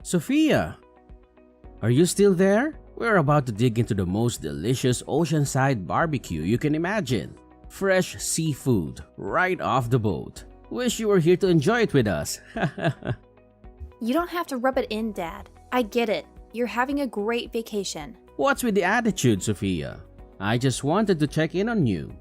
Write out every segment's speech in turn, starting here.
Sophia, are you still there? We're about to dig into the most delicious oceanside barbecue you can imagine. Fresh seafood right off the boat. Wish you were here to enjoy it with us. You don't have to rub it in, Dad. I get it. You're having a great vacation. What's with the attitude, Sophia? I just wanted to check in on you.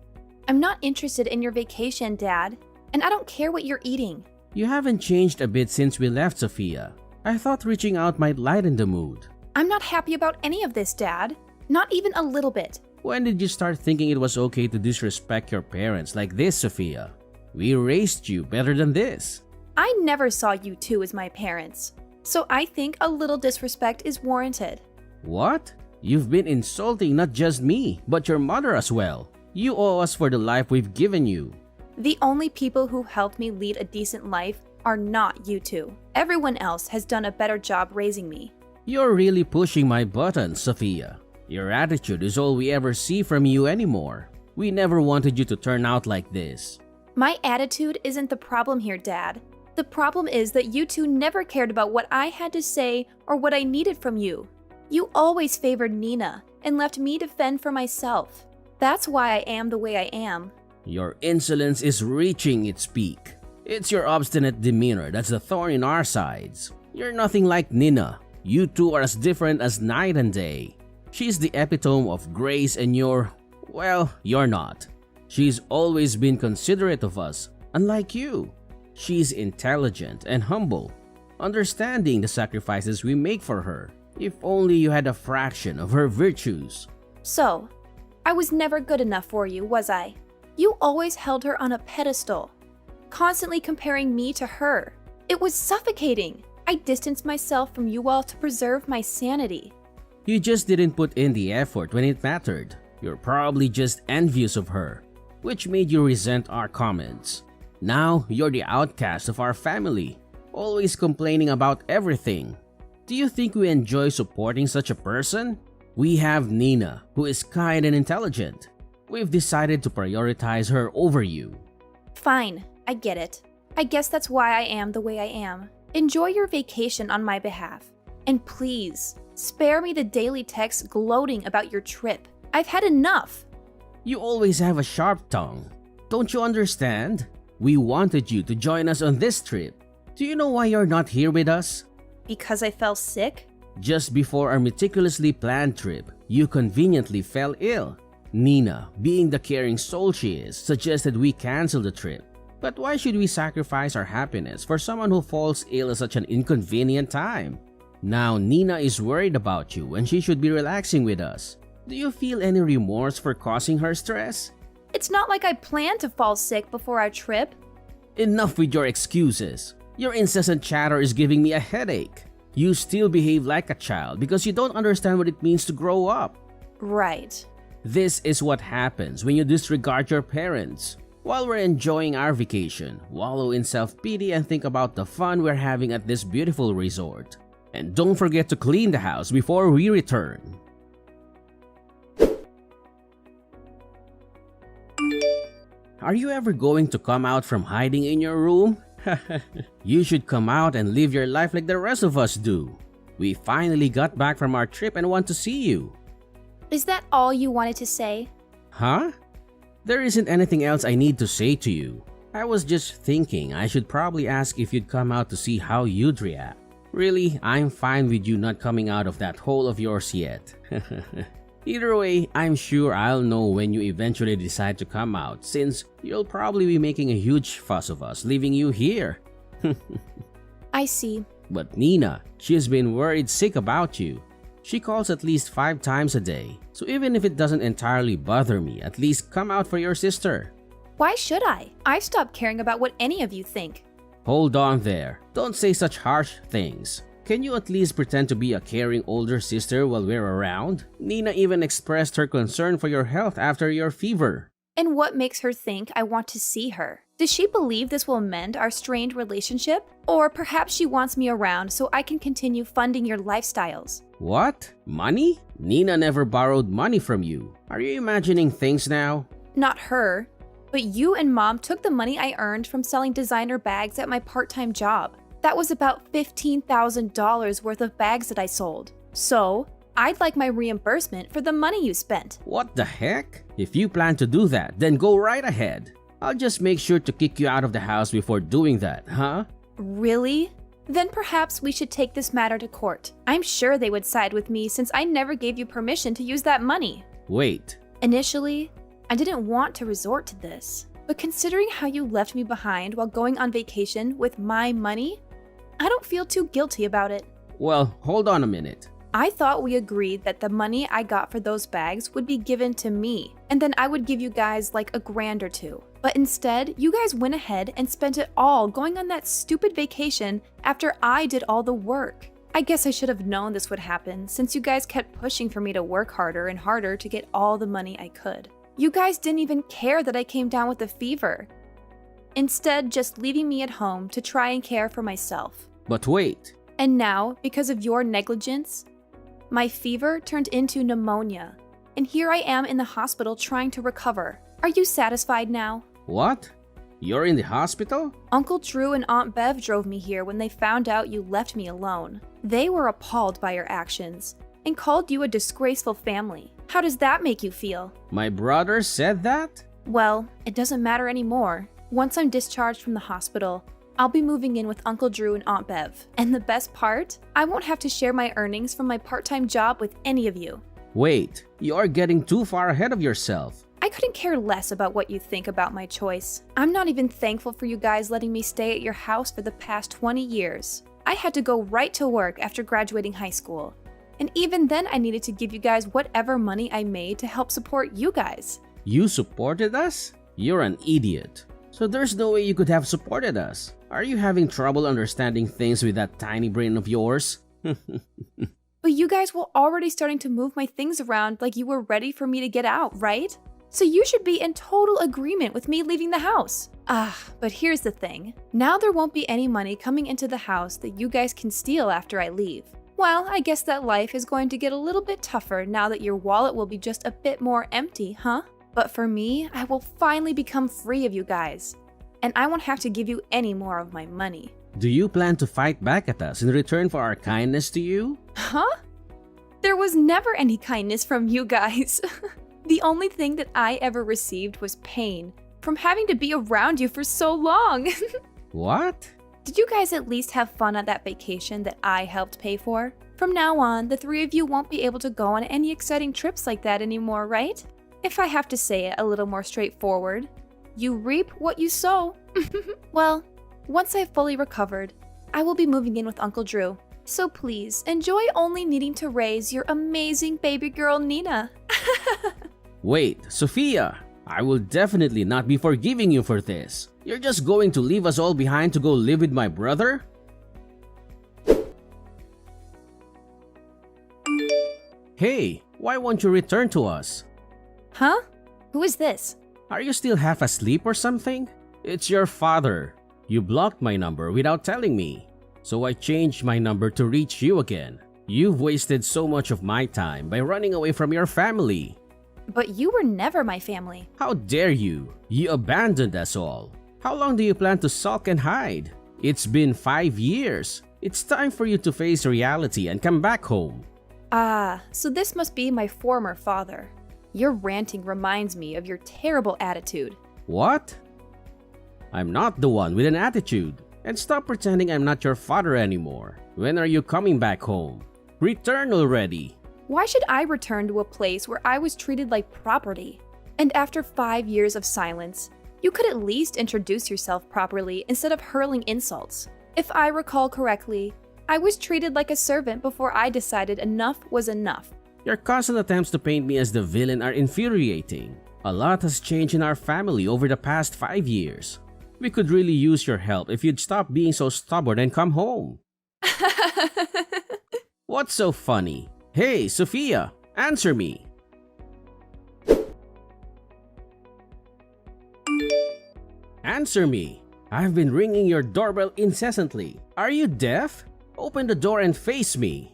I'm not interested in your vacation, Dad. And I don't care what you're eating. You haven't changed a bit since we left, Sophia. I thought reaching out might lighten the mood. I'm not happy about any of this, Dad. Not even a little bit. When did you start thinking it was okay to disrespect your parents like this, Sophia? We raised you better than this. I never saw you two as my parents. So I think a little disrespect is warranted. What? You've been insulting not just me, but your mother as well. You owe us for the life we've given you. The only people who helped me lead a decent life are not you two. Everyone else has done a better job raising me. You're really pushing my buttons, Sophia. Your attitude is all we ever see from you anymore. We never wanted you to turn out like this. My attitude isn't the problem here, Dad. The problem is that you two never cared about what I had to say or what I needed from you. You always favored Nina and left me to fend for myself. That's why I am the way I am. Your insolence is reaching its peak. It's your obstinate demeanor that's the thorn in our sides. You're nothing like Nina. You two are as different as night and day. She's the epitome of grace and you're not. She's always been considerate of us, unlike you. She's intelligent and humble, understanding the sacrifices we make for her. If only you had a fraction of her virtues. So, I was never good enough for you, was I? You always held her on a pedestal, constantly comparing me to her. It was suffocating. I distanced myself from you all to preserve my sanity. You just didn't put in the effort when it mattered. You're probably just envious of her, which made you resent our comments. Now, you're the outcast of our family, always complaining about everything. Do you think we enjoy supporting such a person? We have Nina, who is kind and intelligent. We've decided to prioritize her over you. Fine, I get it. I guess that's why I am the way I am. Enjoy your vacation on my behalf. And please, spare me the daily texts gloating about your trip. I've had enough. You always have a sharp tongue. Don't you understand? We wanted you to join us on this trip. Do you know why you're not here with us? Because I fell sick? Just before our meticulously planned trip, you conveniently fell ill. Nina, being the caring soul she is, suggested we cancel the trip. But why should we sacrifice our happiness for someone who falls ill at such an inconvenient time? Now Nina is worried about you when she should be relaxing with us. Do you feel any remorse for causing her stress? It's not like I planned to fall sick before our trip. Enough with your excuses. Your incessant chatter is giving me a headache. You still behave like a child because you don't understand what it means to grow up. Right. This is what happens when you disregard your parents. While we're enjoying our vacation, wallow in self-pity and think about the fun we're having at this beautiful resort. And don't forget to clean the house before we return. Are you ever going to come out from hiding in your room? You should come out and live your life like the rest of us do. We finally got back from our trip and want to see you. Is that all you wanted to say? Huh? There isn't anything else I need to say to you. I was just thinking I should probably ask if you'd come out to see how you'd react. Really, I'm fine with you not coming out of that hole of yours yet. Either way, I'm sure I'll know when you eventually decide to come out, since you'll probably be making a huge fuss of us leaving you here. I see. But Nina, she's been worried sick about you. She calls at least 5 times a day, so even if it doesn't entirely bother me, at least come out for your sister. Why should I? I've stopped caring about what any of you think. Hold on there. Don't say such harsh things. Can you at least pretend to be a caring older sister while we're around? Nina even expressed her concern for your health after your fever. And what makes her think I want to see her? Does she believe this will mend our strained relationship? Or perhaps she wants me around so I can continue funding your lifestyles. What? Money? Nina never borrowed money from you. Are you imagining things now? Not her, but you and Mom took the money I earned from selling designer bags at my part-time job. That was about $15,000 worth of bags that I sold. So, I'd like my reimbursement for the money you spent. What the heck? If you plan to do that, then go right ahead. I'll just make sure to kick you out of the house before doing that, huh? Really? Then perhaps we should take this matter to court. I'm sure they would side with me since I never gave you permission to use that money. Wait. Initially, I didn't want to resort to this, but considering how you left me behind while going on vacation with my money, I don't feel too guilty about it. Well, hold on a minute. I thought we agreed that the money I got for those bags would be given to me, and then I would give you guys like $1,000 or $2. But instead, you guys went ahead and spent it all going on that stupid vacation after I did all the work. I guess I should have known this would happen since you guys kept pushing for me to work harder and harder to get all the money I could. You guys didn't even care that I came down with a fever. Instead, just leaving me at home to try and care for myself. But wait. And now, because of your negligence, my fever turned into pneumonia, and here I am in the hospital trying to recover. Are you satisfied now? What? You're in the hospital? Uncle Drew and Aunt Bev drove me here when they found out you left me alone. They were appalled by your actions and called you a disgraceful family. How does that make you feel? My brother said that? Well, it doesn't matter anymore. Once I'm discharged from the hospital, I'll be moving in with Uncle Drew and Aunt Bev. And the best part? I won't have to share my earnings from my part-time job with any of you. Wait, you're getting too far ahead of yourself. I couldn't care less about what you think about my choice. I'm not even thankful for you guys letting me stay at your house for the past 20 years. I had to go right to work after graduating high school. And even then I needed to give you guys whatever money I made to help support you guys. You supported us? You're an idiot. So there's no way you could have supported us. Are you having trouble understanding things with that tiny brain of yours? But you guys were already starting to move my things around like you were ready for me to get out, right? So you should be in total agreement with me leaving the house. But here's the thing. Now there won't be any money coming into the house that you guys can steal after I leave. Well, I guess that life is going to get a little bit tougher now that your wallet will be just a bit more empty, huh? But for me, I will finally become free of you guys. And I won't have to give you any more of my money. Do you plan to fight back at us in return for our kindness to you? Huh? There was never any kindness from you guys. The only thing that I ever received was pain from having to be around you for so long. What? Did you guys at least have fun at that vacation that I helped pay for? From now on, the three of you won't be able to go on any exciting trips like that anymore, right? If I have to say it a little more straightforward, you reap what you sow. Well, once I've fully recovered, I will be moving in with Uncle Drew. So please, enjoy only needing to raise your amazing baby girl, Nina. Wait, Sophia, I will definitely not be forgiving you for this. You're just going to leave us all behind to go live with my brother? Hey, why won't you return to us? Huh? Who is this? Are you still half asleep or something? It's your father. You blocked my number without telling me. So I changed my number to reach you again. You've wasted so much of my time by running away from your family. But you were never my family. How dare you? You abandoned us all. How long do you plan to sulk and hide? It's been 5 years. It's time for you to face reality and come back home. So this must be my former father. Your ranting reminds me of your terrible attitude. What? I'm not the one with an attitude. And stop pretending I'm not your father anymore. When are you coming back home? Return already. Why should I return to a place where I was treated like property? And after 5 years of silence, you could at least introduce yourself properly instead of hurling insults. If I recall correctly, I was treated like a servant before I decided enough was enough. Your constant attempts to paint me as the villain are infuriating. A lot has changed in our family over the past 5 years. We could really use your help if you'd stop being so stubborn and come home. What's so funny? Hey, Sophia, answer me. Answer me. I've been ringing your doorbell incessantly. Are you deaf? Open the door and face me.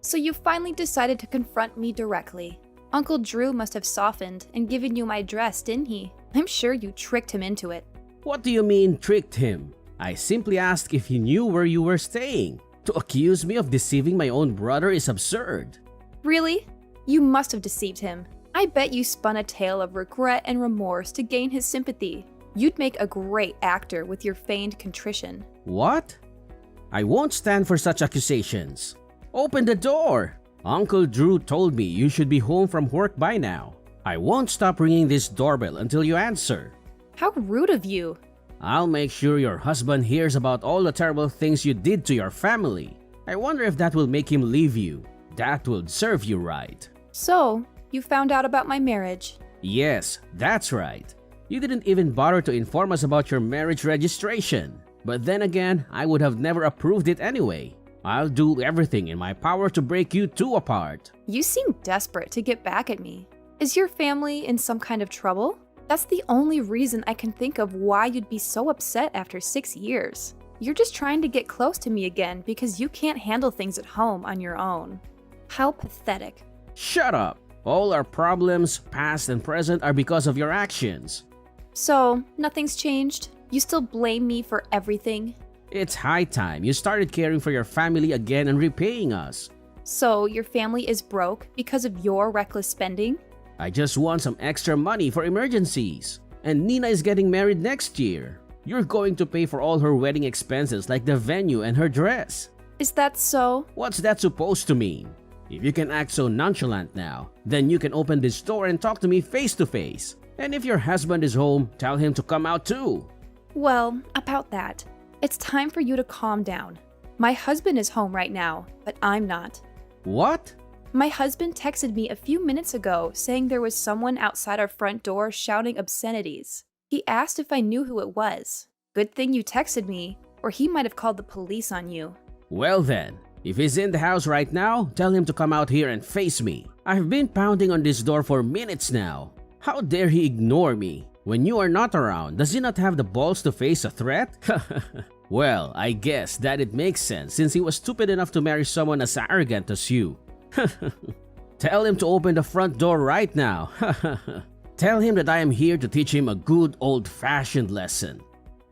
So you finally decided to confront me directly. Uncle Drew must have softened and given you my address, didn't he? I'm sure you tricked him into it. What do you mean tricked him? I simply asked if he knew where you were staying. To accuse me of deceiving my own brother is absurd. Really? You must have deceived him. I bet you spun a tale of regret and remorse to gain his sympathy. You'd make a great actor with your feigned contrition. What? I won't stand for such accusations. Open the door! Uncle Drew told me you should be home from work by now. I won't stop ringing this doorbell until you answer. How rude of you. I'll make sure your husband hears about all the terrible things you did to your family. I wonder if that will make him leave you. That would serve you right. So, you found out about my marriage. Yes, that's right. You didn't even bother to inform us about your marriage registration. But then again, I would have never approved it anyway. I'll do everything in my power to break you two apart. You seem desperate to get back at me. Is your family in some kind of trouble? That's the only reason I can think of why you'd be so upset after 6 years. You're just trying to get close to me again because you can't handle things at home on your own. How pathetic. Shut up! All our problems, past and present, are because of your actions. So, nothing's changed? You still blame me for everything? It's high time you started caring for your family again and repaying us. So, your family is broke because of your reckless spending? I just want some extra money for emergencies. And Nina is getting married next year. You're going to pay for all her wedding expenses like the venue and her dress. Is that so? What's that supposed to mean? If you can act so nonchalant now, then you can open this door and talk to me face to face. And if your husband is home, tell him to come out too. Well, about that, it's time for you to calm down. My husband is home right now, but I'm not. What? My husband texted me a few minutes ago saying there was someone outside our front door shouting obscenities. He asked if I knew who it was. Good thing you texted me, or he might have called the police on you. Well then, if he's in the house right now, tell him to come out here and face me. I've been pounding on this door for minutes now. How dare he ignore me? When you are not around, does he not have the balls to face a threat? Well, I guess that it makes sense since he was stupid enough to marry someone as arrogant as you. Tell him to open the front door right now. Tell him that I am here to teach him a good old-fashioned lesson.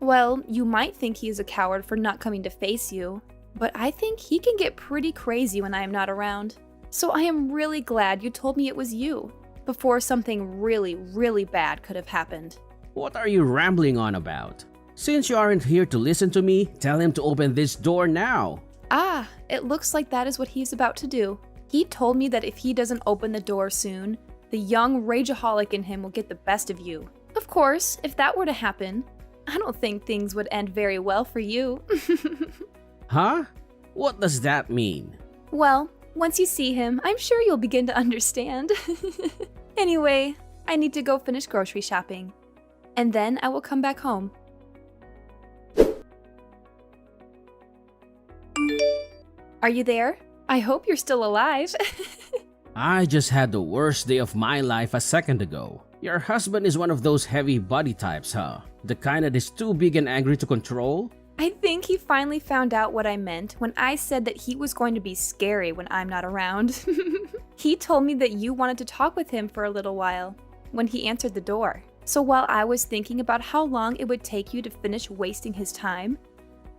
Well, you might think he is a coward for not coming to face you, but I think he can get pretty crazy when I am not around. So I am really glad you told me it was you, before something really, really bad could have happened. What are you rambling on about? Since you aren't here to listen to me, tell him to open this door now. Ah, it looks like that is what he's about to do. He told me that if he doesn't open the door soon, the young rageaholic in him will get the best of you. Of course, if that were to happen, I don't think things would end very well for you. Huh? What does that mean? Well, once you see him, I'm sure you'll begin to understand. Anyway, I need to go finish grocery shopping. And then I will come back home. Are you there? I hope you're still alive. I just had the worst day of my life a second ago. Your husband is one of those heavy body types, huh? The kind that is too big and angry to control? I think he finally found out what I meant when I said that he was going to be scary when I'm not around. He told me that you wanted to talk with him for a little while when he answered the door. So while I was thinking about how long it would take you to finish wasting his time,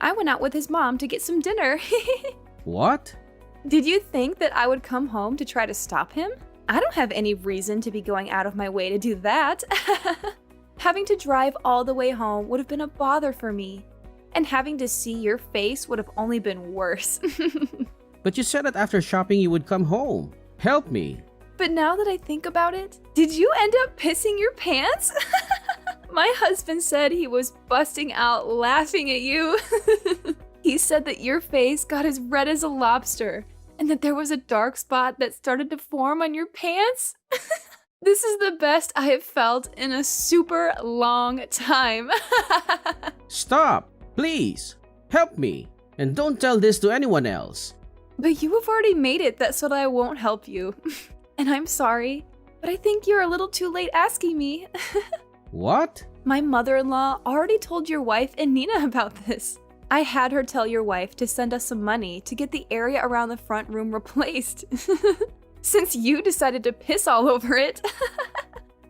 I went out with his mom to get some dinner. What? Did you think that I would come home to try to stop him? I don't have any reason to be going out of my way to do that. Having to drive all the way home would have been a bother for me. And having to see your face would have only been worse. But you said that after shopping you would come home. Help me. But now that I think about it, did you end up pissing your pants? My husband said he was busting out laughing at you. He said that your face got as red as a lobster and that there was a dark spot that started to form on your pants. This is the best I have felt in a super long time. Stop! Please! Help me! And don't tell this to anyone else. But you have already made it that so that I won't help you. And I'm sorry, but I think you're a little too late asking me. What? My mother-in-law already told your wife and Nina about this. I had her tell your wife to send us some money to get the area around the front room replaced. Since you decided to piss all over it.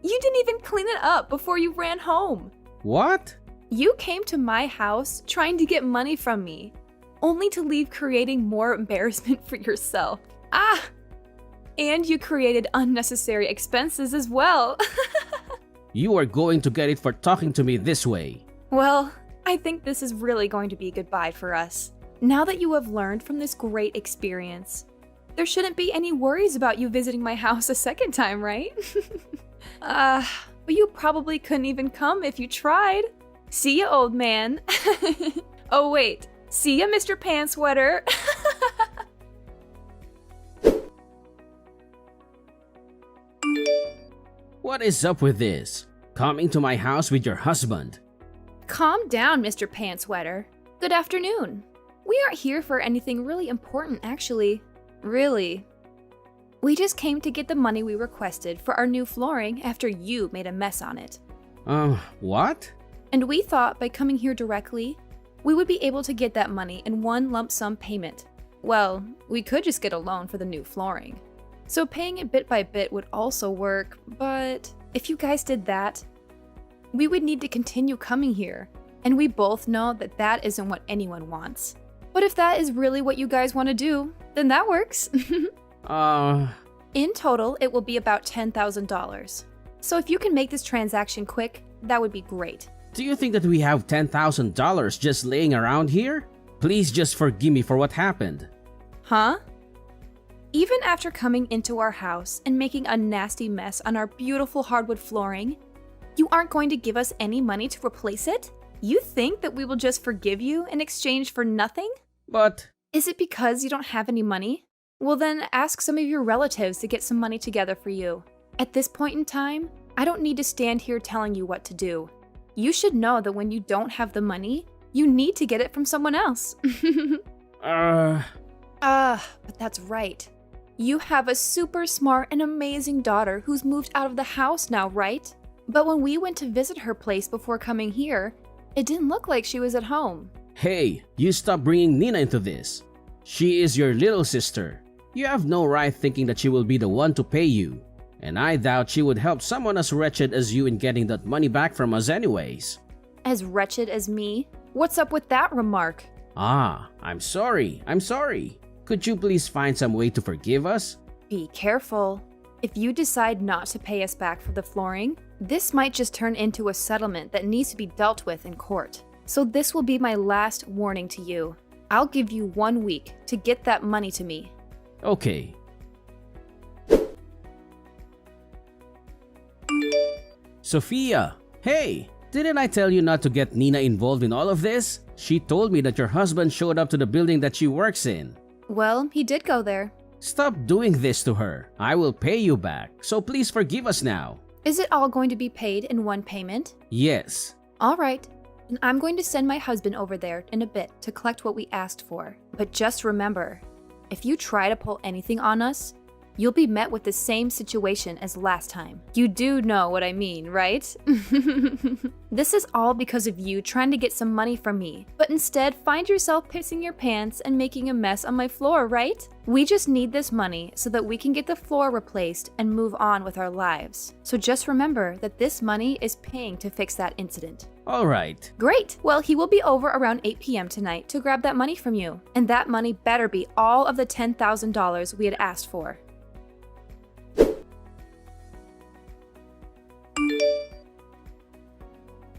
You didn't even clean it up before you ran home. What? You came to my house trying to get money from me, only to leave creating more embarrassment for yourself. Ah! And you created unnecessary expenses as well. You are going to get it for talking to me this way. Well, I think this is really going to be goodbye for us. Now that you have learned from this great experience, there shouldn't be any worries about you visiting my house a second time, right? But you probably couldn't even come if you tried. See ya, old man. Oh wait, see ya, Mr. Pantsweater. What is up with this? Coming to my house with your husband? Calm down, Mr. Pantsweater. Good afternoon. We aren't here for anything really important, actually. Really. We just came to get the money we requested for our new flooring after you made a mess on it. What? And we thought by coming here directly, we would be able to get that money in one lump sum payment. Well, we could just get a loan for the new flooring. So paying it bit by bit would also work, but if you guys did that, we would need to continue coming here, and we both know that that isn't what anyone wants. But if that is really what you guys want to do, then that works. In total, it will be about $10,000. So if you can make this transaction quick, that would be great. Do you think that we have $10,000 just laying around here? Please just forgive me for what happened. Huh? Even after coming into our house and making a nasty mess on our beautiful hardwood flooring, you aren't going to give us any money to replace it? You think that we will just forgive you in exchange for nothing? But... Is it because you don't have any money? Well then, ask some of your relatives to get some money together for you. At this point in time, I don't need to stand here telling you what to do. You should know that when you don't have the money, you need to get it from someone else. But that's right. You have a super smart and amazing daughter who's moved out of the house now, right? But when we went to visit her place before coming here, it didn't look like she was at home. Hey, you stop bringing Nina into this. She is your little sister. You have no right thinking that she will be the one to pay you. And I doubt she would help someone as wretched as you in getting that money back from us anyways. As wretched as me? What's up with that remark? I'm sorry. Could you please find some way to forgive us? Be careful. If you decide not to pay us back for the flooring, this might just turn into a settlement that needs to be dealt with in court. So this will be my last warning to you. I'll give you 1 week to get that money to me. Okay. Sophia! Hey! Didn't I tell you not to get Nina involved in all of this? She told me that your husband showed up to the building that she works in. Well, he did go there. Stop doing this to her. I will pay you back, so please forgive us now. Is it all going to be paid in one payment? Yes. All right. And I'm going to send my husband over there in a bit to collect what we asked for. But just remember, if you try to pull anything on us, you'll be met with the same situation as last time. You do know what I mean, right? This is all because of you trying to get some money from me, but instead find yourself pissing your pants and making a mess on my floor, right? We just need this money so that we can get the floor replaced and move on with our lives. So just remember that this money is paying to fix that incident. Alright. Great! Well, he will be over around 8 p.m. tonight to grab that money from you. And that money better be all of the $10,000 we had asked for.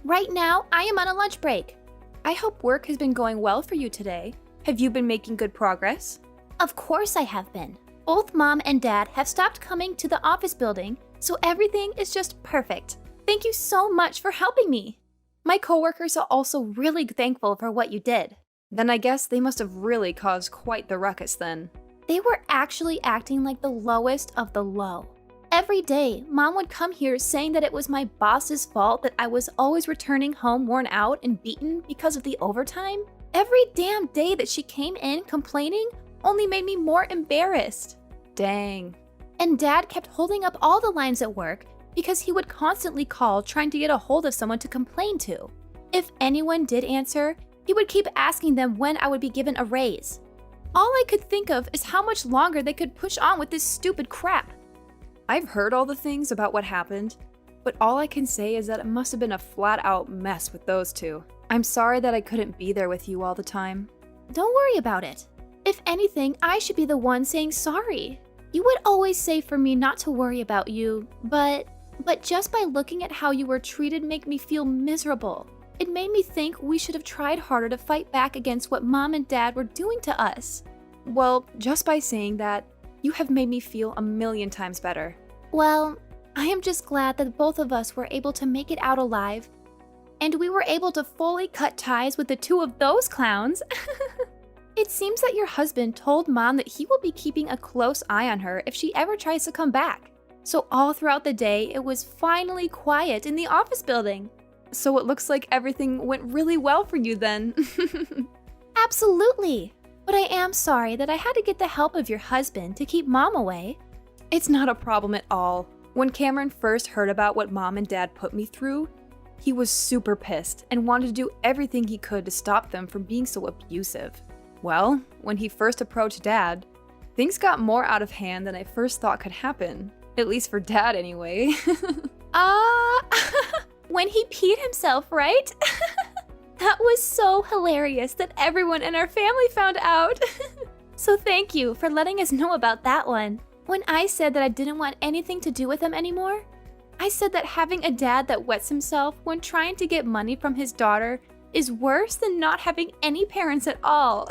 Right now, I am on a lunch break. I hope work has been going well for you today. Have you been making good progress? Of course I have been. Both Mom and Dad have stopped coming to the office building, so everything is just perfect. Thank you so much for helping me. My coworkers are also really thankful for what you did. Then I guess they must have really caused quite the ruckus then. They were actually acting like the lowest of the low. Every day, Mom would come here saying that it was my boss's fault that I was always returning home worn out and beaten because of the overtime. Every damn day that she came in complaining only made me more embarrassed. Dang. And Dad kept holding up all the lines at work because he would constantly call trying to get a hold of someone to complain to. If anyone did answer, he would keep asking them when I would be given a raise. All I could think of is how much longer they could push on with this stupid crap. I've heard all the things about what happened, But all I can say is that it must have been a flat-out mess with those two. I'm sorry that I couldn't be there with you all the time. Don't worry about it. If anything, I should be the one saying sorry. You would always say for me not to worry about you, but just by looking at how you were treated made me feel miserable. It made me think we should have tried harder to fight back against what Mom and Dad were doing to us. Well, just by saying that, you have made me feel a million times better. Well, I am just glad that both of us were able to make it out alive, and we were able to fully cut ties with the two of those clowns. It seems that your husband told Mom that he will be keeping a close eye on her if she ever tries to come back. So all throughout the day, it was finally quiet in the office building. So it looks like everything went really well for you then. Absolutely. But I am sorry that I had to get the help of your husband to keep Mom away. It's not a problem at all. When Cameron first heard about what Mom and Dad put me through, he was super pissed and wanted to do everything he could to stop them from being so abusive. Well, when he first approached Dad, things got more out of hand than I first thought could happen. At least for Dad, anyway. When he peed himself, right? That was so hilarious that everyone in our family found out. So thank you for letting us know about that one. When I said that I didn't want anything to do with him anymore, I said that having a dad that wets himself when trying to get money from his daughter is worse than not having any parents at all.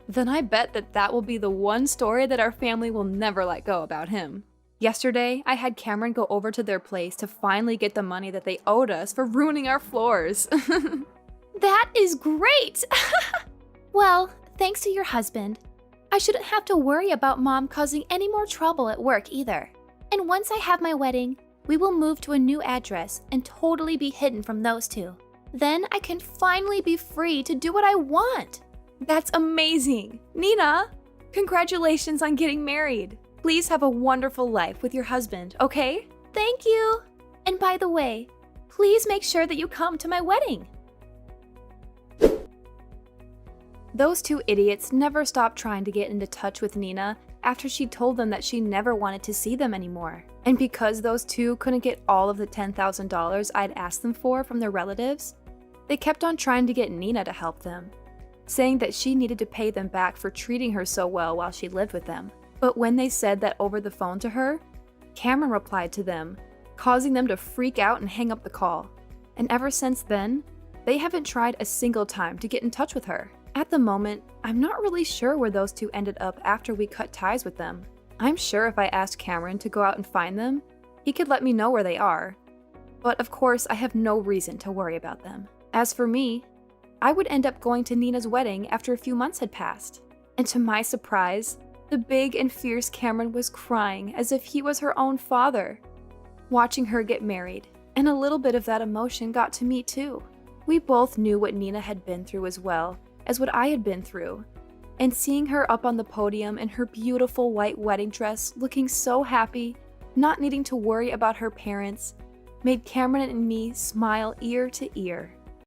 Then I bet that that will be the one story that our family will never let go about him. Yesterday, I had Cameron go over to their place to finally get the money that they owed us for ruining our floors. That is great! Well, thanks to your husband, I shouldn't have to worry about Mom causing any more trouble at work either. And once I have my wedding, we will move to a new address and totally be hidden from those two. Then I can finally be free to do what I want. That's amazing! Nina, congratulations on getting married. Please have a wonderful life with your husband, okay? Thank you! And by the way, please make sure that you come to my wedding. Those two idiots never stopped trying to get into touch with Nina after she told them that she never wanted to see them anymore. And because those two couldn't get all of the $10,000 I'd asked them for from their relatives, they kept on trying to get Nina to help them, saying that she needed to pay them back for treating her so well while she lived with them. But when they said that over the phone to her, Cameron replied to them, causing them to freak out and hang up the call. And ever since then, they haven't tried a single time to get in touch with her. At the moment, I'm not really sure where those two ended up after we cut ties with them. I'm sure if I asked Cameron to go out and find them, he could let me know where they are. But of course, I have no reason to worry about them. As for me, I would end up going to Nina's wedding after a few months had passed. And to my surprise, the big and fierce Cameron was crying as if he was her own father, watching her get married, and a little bit of that emotion got to me too. We both knew what Nina had been through as well as what I had been through, and seeing her up on the podium in her beautiful white wedding dress, looking so happy, not needing to worry about her parents, made Cameron and me smile ear to ear.